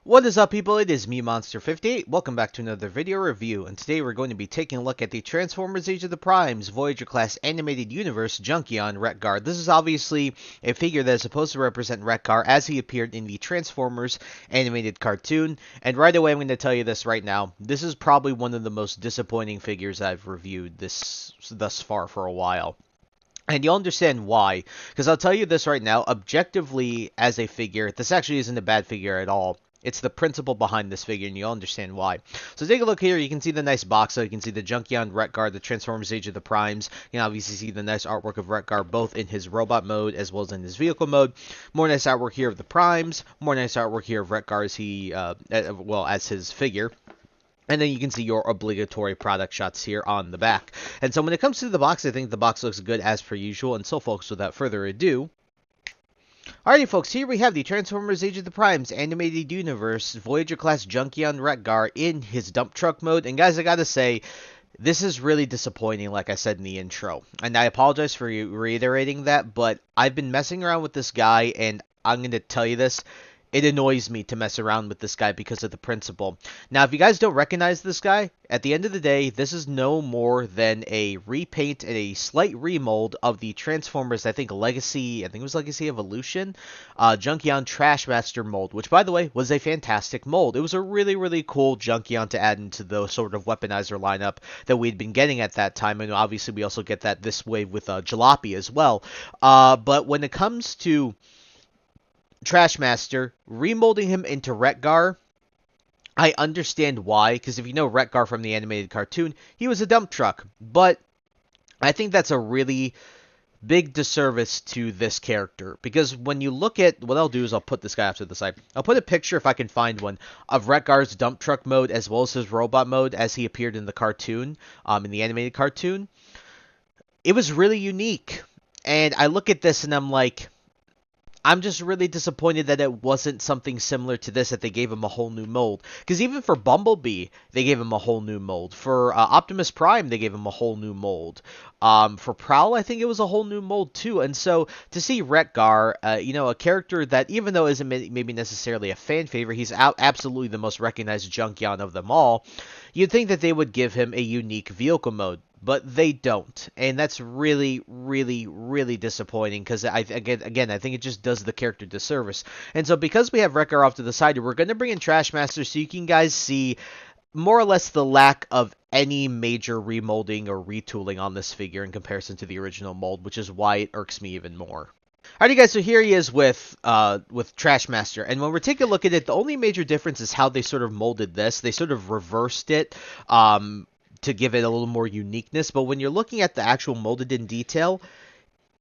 What is up, people? It is me, Monster58. Welcome back to another video review, and today we're going to be taking a look at the Transformers Age of the Primes Voyager class animated universe Junkion Wreck-Gar. This is obviously a figure that is supposed to represent Wreck-Gar as he appeared in the Transformers animated cartoon, and right away I'm going to tell you this right now. This is probably one of the most disappointing figures I've reviewed thus far for a while. And you'll understand why, because I'll tell you this right now, objectively as a figure, this actually isn't a bad figure at all. It's the principle behind this figure, and you'll understand why. So take a look here. You can see the nice box. So you can see the Junkion Wreck-Gar, the Transformers Age of the Primes. You can obviously see the nice artwork of Wreck-Gar, both in his robot mode as well as in his vehicle mode. More nice artwork here of the Primes. More nice artwork here of Wreck-Gar as his figure. And then you can see your obligatory product shots here on the back. And so when it comes to the box, I think the box looks good as per usual. And so, folks, without further ado, alrighty, folks, here we have the Transformers Age of the Primes animated universe Voyager class Junkion Wreck-Gar in his dump truck mode. And guys, I gotta say, this is really disappointing, like I said in the intro. And I apologize for reiterating that, but I've been messing around with this guy, and I'm gonna tell you this. It annoys me to mess around with this guy because of the principle. Now, if you guys don't recognize this guy, at the end of the day, this is no more than a repaint and a slight remold of the Transformers, I think it was Legacy Evolution, Junkion Trashmaster mold, which, by the way, was a fantastic mold. It was a really, really cool Junkion to add into the sort of weaponizer lineup that we'd been getting at that time, and obviously we also get that this wave with Jalopy as well. But when it comes to Trashmaster, remolding him into Wreck-Gar, I understand why, because if you know Wreck-Gar from the animated cartoon, he was a dump truck. But I think that's a really big disservice to this character, because when you look at, what I'll do is I'll put this guy off to the side. I'll put a picture, if I can find one, of Wreck-Gar's dump truck mode as well as his robot mode as he appeared in the cartoon, in the animated cartoon. It was really unique, and I look at this and I'm like, I'm just really disappointed that it wasn't something similar to this, that they gave him a whole new mold. Because even for Bumblebee, they gave him a whole new mold. For Optimus Prime, they gave him a whole new mold. For Prowl, I think it was a whole new mold too. And so to see Wreck-Gar, a character that, even though isn't maybe necessarily a fan favorite, he's absolutely the most recognized Junkion of them all, you'd think that they would give him a unique vehicle mode. But they don't, and that's really, really, really disappointing, because again, I think it just does the character disservice. And so because we have Wreck-Gar off to the side, we're going to bring in Trashmaster so you can guys see more or less the lack of any major remolding or retooling on this figure in comparison to the original mold, which is why it irks me even more. Alrighty, guys, so here he is with Trashmaster, and when we're taking a look at it, the only major difference is how they sort of molded this. They sort of reversed it, to give it a little more uniqueness, but when you're looking at the actual molded in detail,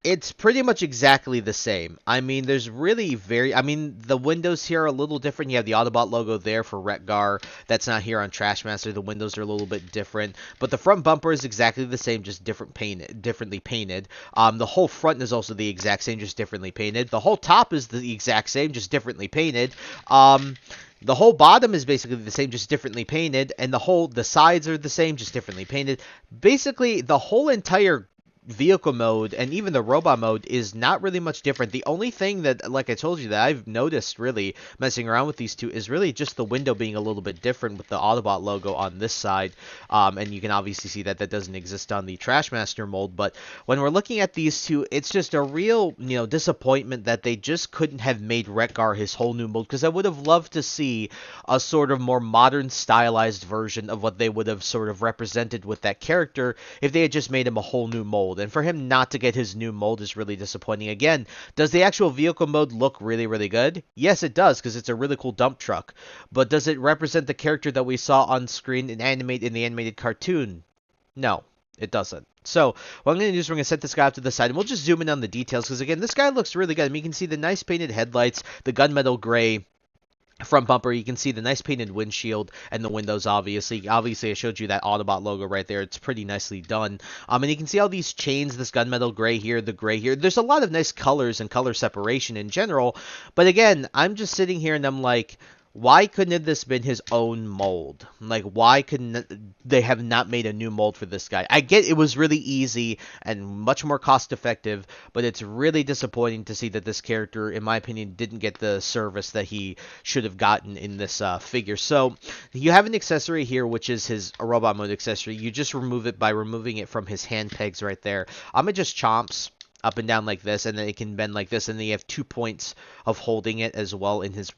it's pretty much exactly the same. I mean, there's really the windows here are a little different. You have the Autobot logo there for Wreck-Gar. That's not here on Trashmaster. The windows are a little bit different, but the front bumper is exactly the same, just differently painted. The whole front is also the exact same, just differently painted. The whole top is the exact same, just differently painted. The whole bottom is basically the same, just differently painted, and the sides are the same, just differently painted. Basically, the whole entire vehicle mode and even the robot mode is not really much different. The only thing that, like I told you, that I've noticed really messing around with these two is really just the window being a little bit different with the Autobot logo on this side, and you can obviously see that doesn't exist on the Trashmaster mold. But when we're looking at these two, it's just a real disappointment that they just couldn't have made Wreck-Gar his whole new mold, because I would have loved to see a sort of more modern stylized version of what they would have sort of represented with that character if they had just made him a whole new mold. And for him not to get his new mold is really disappointing. Again, does the actual vehicle mode look really, really good? Yes, it does, because it's a really cool dump truck. But does it represent the character that we saw on screen in the animated cartoon? No, it doesn't. So what I'm going to do is we're going to set this guy up to the side, and we'll just zoom in on the details, because again, this guy looks really good. I mean, you can see the nice painted headlights, the gunmetal gray front bumper. You can see the nice painted windshield and the windows, obviously. Obviously, I showed you that Autobot logo right there. It's pretty nicely done. And you can see all these chains, this gunmetal gray here, the gray here. There's a lot of nice colors and color separation in general. But again, I'm just sitting here and I'm like, why couldn't this been his own mold? Like, why couldn't they have not made a new mold for this guy? I get it was really easy and much more cost effective, but it's really disappointing to see that this character, in my opinion, didn't get the service that he should have gotten in this figure. So you have an accessory here, which is his robot mode accessory. You just remove it by removing it from his hand pegs right there. I'm it just chomps up and down like this, and then it can bend like this, and then you have 2 points of holding it as well in his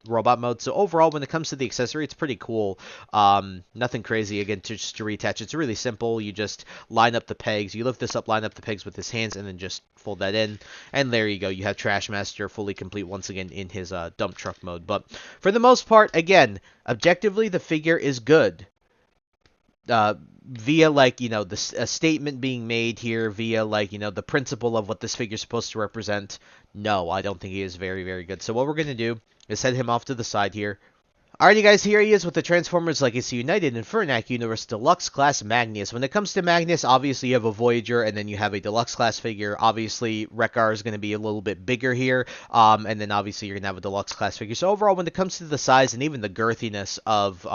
robot mode. So overall, when it comes to the accessory, it's pretty cool. Nothing crazy, again, just to reattach. It's really simple. You just line up the pegs. You lift this up, line up the pegs with his hands, and then just fold that in. And there you go. You have Trash Master fully complete once again in his dump truck mode. But for the most part, again, objectively, the figure is good. Via, like, you know, a statement being made here, via, like, you know, the principle of what this figure's supposed to represent, no, I don't think he is very, very good. So what we're going to do is set him off to the side here. Alrighty guys, here he is with the Transformers Legacy United Infernac Universe Deluxe Class Magnus. When it comes to Magnus, obviously you have a Voyager, and then you have a Deluxe Class figure. Obviously, Wreck-Gar is going to be a little bit bigger here, and then obviously you're going to have a Deluxe Class figure. So overall, when it comes to the size and even the girthiness of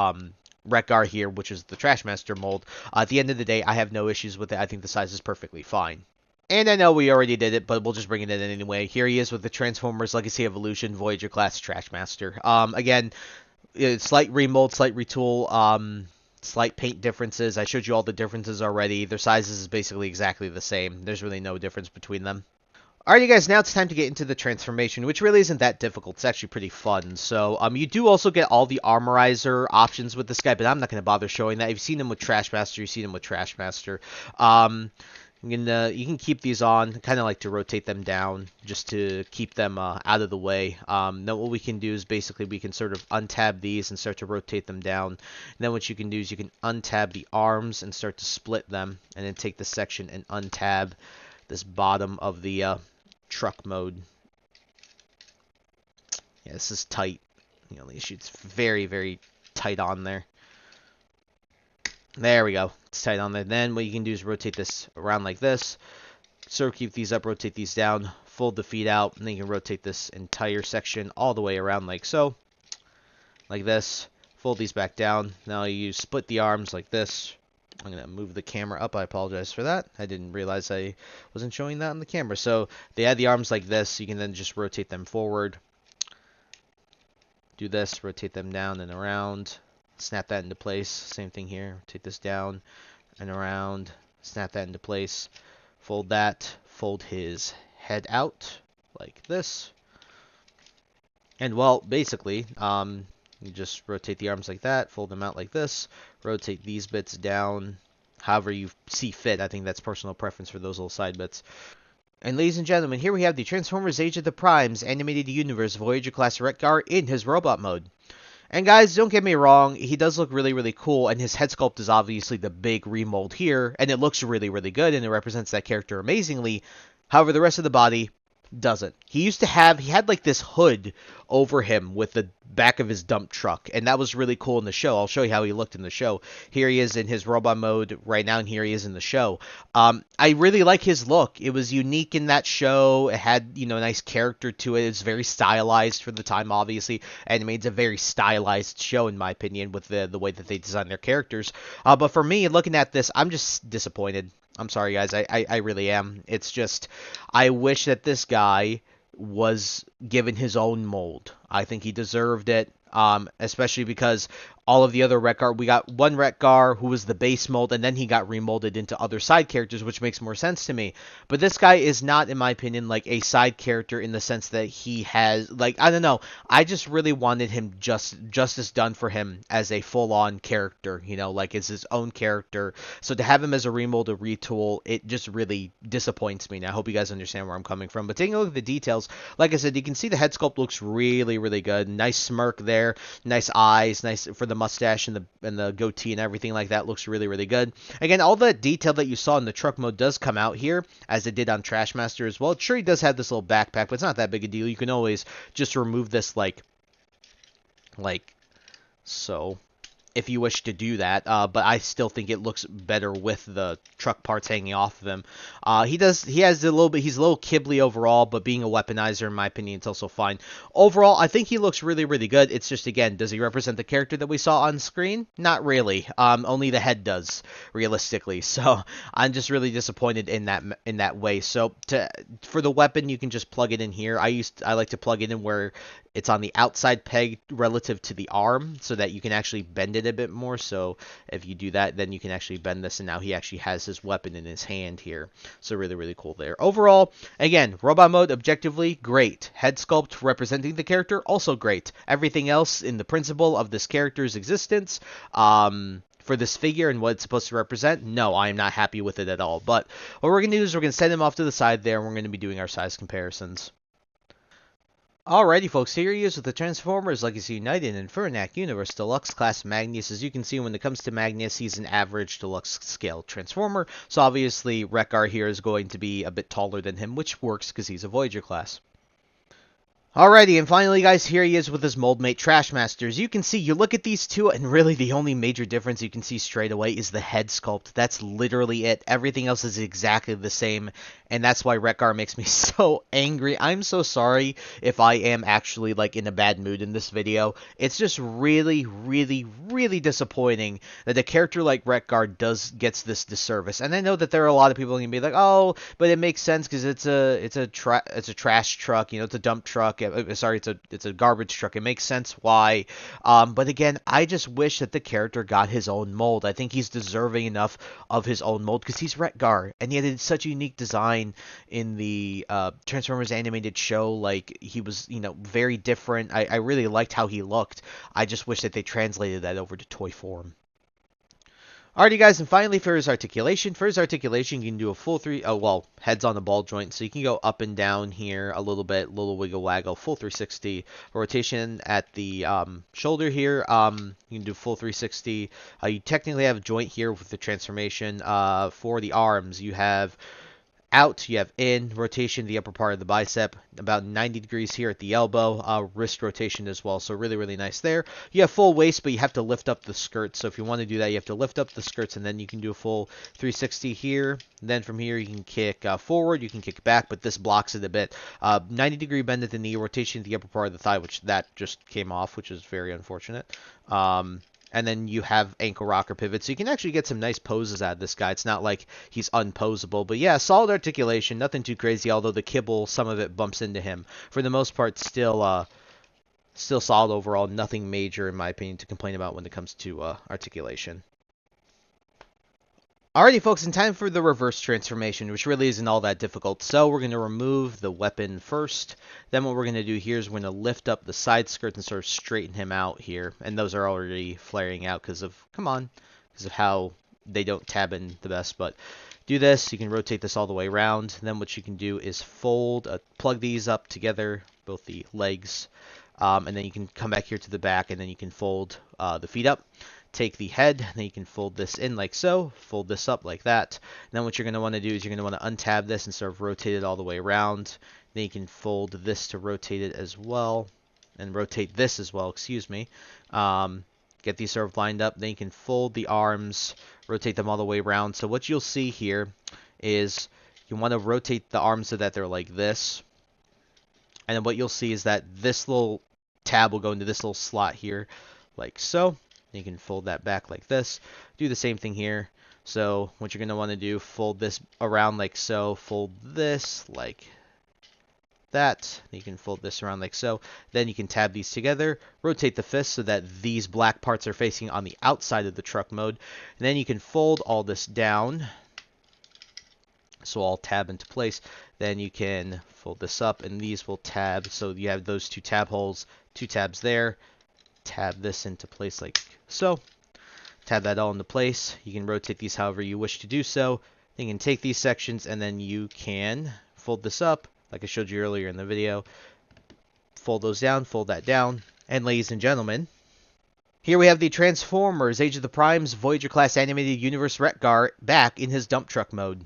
Wreck-Gar here, which is the Trash Master mold, at the end of the day, I have no issues with it. I think the size is perfectly fine. And I know we already did it, but we'll just bring it in anyway. Here he is with the Transformers Legacy Evolution Voyager class Trash Master. Again, slight remold, slight retool, slight paint differences. I showed you all the differences already. Their sizes is basically exactly the same. There's really no difference between them. Alright, you guys, now it's time to get into the transformation, which really isn't that difficult. It's actually pretty fun. So, you do also get all the armorizer options with this guy, but I'm not going to bother showing that. If you've seen him with Trash Master, you've seen him with Trash Master. You can keep these on. Kind of like to rotate them down just to keep them out of the way. Now what we can do is basically we can sort of untab these and start to rotate them down. And then what you can do is you can untab the arms and start to split them, and then take this section and untab this bottom of the truck mode. Yeah, this is tight. You know, it's very, very tight on there. There we go. It's tight on there. Then what you can do is rotate this around like this. Sort of keep these up, rotate these down, fold the feet out, and then you can rotate this entire section all the way around like so. Like this. Fold these back down. Now you split the arms like this. I'm going to move the camera up. I apologize for that. I didn't realize I wasn't showing that on the camera. So they had the arms like this. You can then just rotate them forward. Do this. Rotate them down and around. Snap that into place. Same thing here. Take this down and around. Snap that into place. Fold that. Fold his head out like this. And, well, basically, you just rotate the arms like that. Fold them out like this. Rotate these bits down however you see fit. I think that's personal preference for those little side bits. And ladies and gentlemen, here we have the Transformers Age of the Primes Animated Universe Voyager class Wreck-Gar in his robot mode. And guys, don't get me wrong, he does look really, really cool, and his head sculpt is obviously the big remold here, and it looks really, really good, and it represents that character amazingly. However, the rest of the body doesn't. He had like this hood over him with the back of his dump truck, and that was really cool in the show. I'll show you how he looked in the show. Here he is in his robot mode right now, and here he is in the show. I really like his look. It was unique in that show. It had, you know, a nice character to it. It's very stylized for the time, obviously. Animated's a very stylized show, in my opinion, with the way that they design their characters. But for me, looking at this, I'm just disappointed. I'm sorry, guys. I really am. It's just, I wish that this guy was given his own mold. I think he deserved it, especially because all of the other Wreck-Gar, we got one Wreck-Gar who was the base mold, and then he got remolded into other side characters, which makes more sense to me. But this guy is not, in my opinion, like a side character in the sense that he has, like, I don't know. I just really wanted him justice done for him as a full-on character, you know, like as his own character. So to have him as a remold, a retool, it just really disappoints me. And I hope you guys understand where I'm coming from. But taking a look at the details, like I said, you can see the head sculpt looks really, really good. Nice smirk there, nice eyes, nice for the mustache and the goatee and everything like that. Looks really, really good. Again, all the detail that you saw in the truck mode does come out here, as it did on Trash Master as well. Sure, he does have this little backpack, but it's not that big a deal. You can always just remove this like so. if you wish to do that, but I still think it looks better with the truck parts hanging off of him. He's a little kibbly overall, but being a weaponizer, in my opinion, it's also fine. Overall, I think he looks really, really good. It's just, again, does he represent the character that we saw on screen? Not really. Only the head does, realistically. So I'm just really disappointed in that way. So for the weapon, you can just plug it in here. I like to plug it in where it's on the outside peg relative to the arm so that you can actually bend it a bit more. So if you do that, then you can actually bend this, and now he actually has his weapon in his hand here. So really, really cool there. Overall, again, robot mode, objectively, great. Head sculpt representing the character, also great. Everything else in the principle of this character's existence, for this figure and what it's supposed to represent, no, I am not happy with it at all. But what we're going to do is we're going to send him off to the side there, and we're going to be doing our size comparisons. Alrighty folks, here he is with the Transformers Legacy United and Furnac Universe Deluxe Class Magnus. As you can see, when it comes to Magnus, he's an average deluxe scale Transformer. So obviously, Wreck-Gar here is going to be a bit taller than him, which works because he's a Voyager class. Alrighty, and finally, guys, here he is with his Moldmate Trashmaster. As you can see, you look at these two, and really the only major difference you can see straight away is the head sculpt. That's literally it. Everything else is exactly the same, and that's why Wreck-Gar makes me so angry. I'm so sorry if I am actually, like, in a bad mood in this video. It's just really, really, really disappointing that a character like Wreck-Gar gets this disservice. And I know that there are a lot of people going to be like, oh, but it makes sense because it's a trash truck, you know, it's a dump truck. Sorry, it's a garbage truck. It makes sense why. But again, I just wish that the character got his own mold. I think he's deserving enough of his own mold because he's Wreck-Gar, and he had such a unique design in the Transformers animated show. Like, he was, you know, very different. I really liked how he looked. I just wish that they translated that over to toy form. Alrighty guys, and finally for his articulation. For his articulation, you can do a full heads on the ball joint, so you can go up and down here a little bit, little wiggle waggle, full 360. Rotation at the shoulder here, you can do full 360. You technically have a joint here with the transformation. For the arms, you have out, you have in, rotation, the upper part of the bicep, about 90 degrees here at the elbow, wrist rotation as well, so really, really nice there. You have full waist, but you have to lift up the skirt, so if you want to do that, you have to lift up the skirts, and then you can do a full 360 here. Then from here, you can kick forward, you can kick back, but this blocks it a bit. 90-degree bend at the knee, rotation at the upper part of the thigh, which that just came off, which is very unfortunate. And then you have ankle rocker pivot, so you can actually get some nice poses out of this guy. It's not like he's unposable, but yeah, solid articulation, nothing too crazy, although the kibble, some of it bumps into him. For the most part, still solid overall, nothing major, in my opinion, to complain about when it comes to articulation. Alrighty folks, in time for the reverse transformation, which really isn't all that difficult. So we're going to remove the weapon first. Then what we're going to do here is we're going to lift up the side skirt and sort of straighten him out here. And those are already flaring out because of how they don't tab in the best. But do this, you can rotate this all the way around. Then what you can do is plug these up together, both the legs. And then you can come back here to the back, and then you can fold the feet up. Take the head, and then you can fold this in like so, fold this up like that. And then what you're going to want to do is you're going to want to untap this and sort of rotate it all the way around. Then you can fold this to rotate it as well, and rotate this as well, excuse me. Get these sort of lined up. Then you can fold the arms, rotate them all the way around. So what you'll see here is you want to rotate the arms so that they're like this. And then what you'll see is that this little tab will go into this little slot here, like so. You can fold that back like this. Do the same thing here. So what you're going to want to do, fold this around like so. Fold this like that. You can fold this around like so. Then you can tab these together. Rotate the fist so that these black parts are facing on the outside of the truck mode. And then you can fold all this down. So all tab into place. Then you can fold this up, and these will tab. So you have those two tab holes, two tabs there. Tab this into place like so. Tab that all into place. You can rotate these however you wish to do so. Then you can take these sections, and then you can fold this up like I showed you earlier in the video. Fold those down, fold that down. And ladies and gentlemen, here we have the Transformers Age of the Primes Voyager class animated universe Wreck-Gar back in his dump truck mode.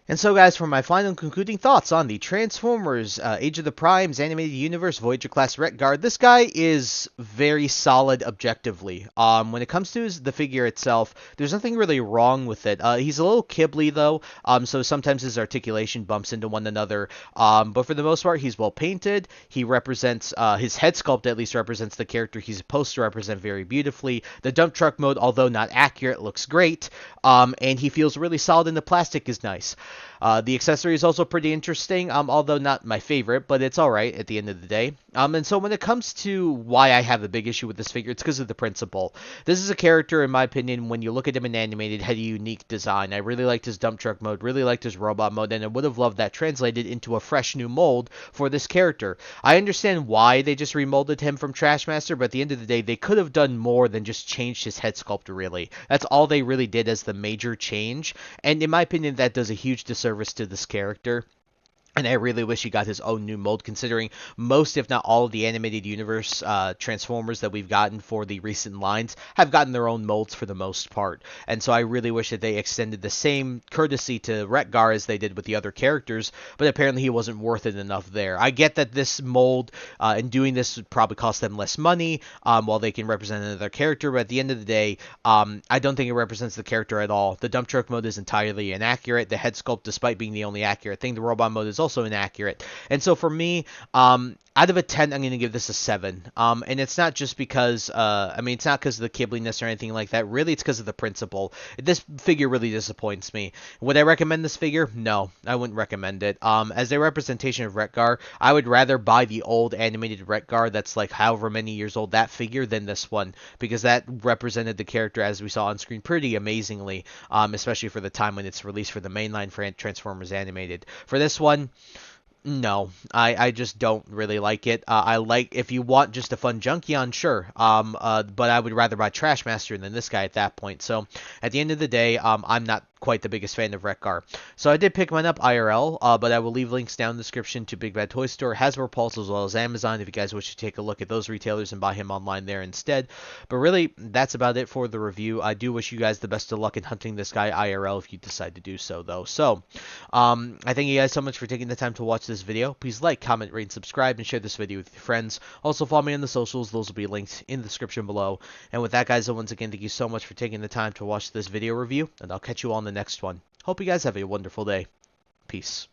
And so, guys, for my final concluding thoughts on the Transformers Age of the Primes animated universe Voyager class Wreck-Gar, this guy is very solid objectively. When it comes to the figure itself, there's nothing really wrong with it. He's a little kibbly though, so sometimes his articulation bumps into one another. But for the most part, he's well painted. He represents his head sculpt at least represents the character he's supposed to represent very beautifully. The dump truck mode, although not accurate, looks great. And he feels really solid, and the plastic is nice. The accessory is also pretty interesting, although not my favorite, but it's alright at the end of the day. And so when it comes to why I have a big issue with this figure, it's because of the principle. This is a character, in my opinion, when you look at him in animated, had a unique design. I really liked his dump truck mode, really liked his robot mode, and I would have loved that translated into a fresh new mold for this character. I understand why they just remolded him from Trashmaster, but at the end of the day, they could have done more than just changed his head sculpt, really. That's all they really did as the major change, and in my opinion, that does a huge disservice to this character. And I really wish he got his own new mold, considering most, if not all, of the animated universe Transformers that we've gotten for the recent lines have gotten their own molds for the most part. And so I really wish that they extended the same courtesy to Wreck-Gar as they did with the other characters, but apparently he wasn't worth it enough there. I get that this mold and doing this would probably cost them less money while they can represent another character, but at the end of the day, I don't think it represents the character at all. The dump truck mode is entirely inaccurate. The head sculpt, despite being the only accurate thing, the robot mode is also inaccurate. And so for me, out of a 10, I'm going to give this a 7. And it's not just because, it's not because of the kibbliness or anything like that. Really, it's because of the principle. This figure really disappoints me. Would I recommend this figure? No, I wouldn't recommend it. As a representation of Wreck-Gar, I would rather buy the old animated Wreck-Gar that's like however many years old, that figure, than this one, because that represented the character, as we saw on screen, pretty amazingly, especially for the time when it's released for the mainline for Transformers Animated. For this one, no, I just don't really like it. I like, if you want just a fun Junkion, sure. But I would rather buy Trashmaster than this guy at that point. So at the end of the day, I'm not quite the biggest fan of Wreck-Gar. So I did pick mine up IRL, but I will leave links down in the description to Big Bad Toy Store, Hasbro Pulse, as well as Amazon if you guys wish to take a look at those retailers and buy him online there instead. But really, that's about it for the review. I do wish you guys the best of luck in hunting this guy IRL if you decide to do so, though. So, I thank you guys so much for taking the time to watch this video. Please like, comment, rate, and subscribe, and share this video with your friends. Also, follow me on the socials. Those will be linked in the description below. And with that, guys, once again, thank you so much for taking the time to watch this video review, and I'll catch you all in the next one. Hope you guys have a wonderful day. Peace.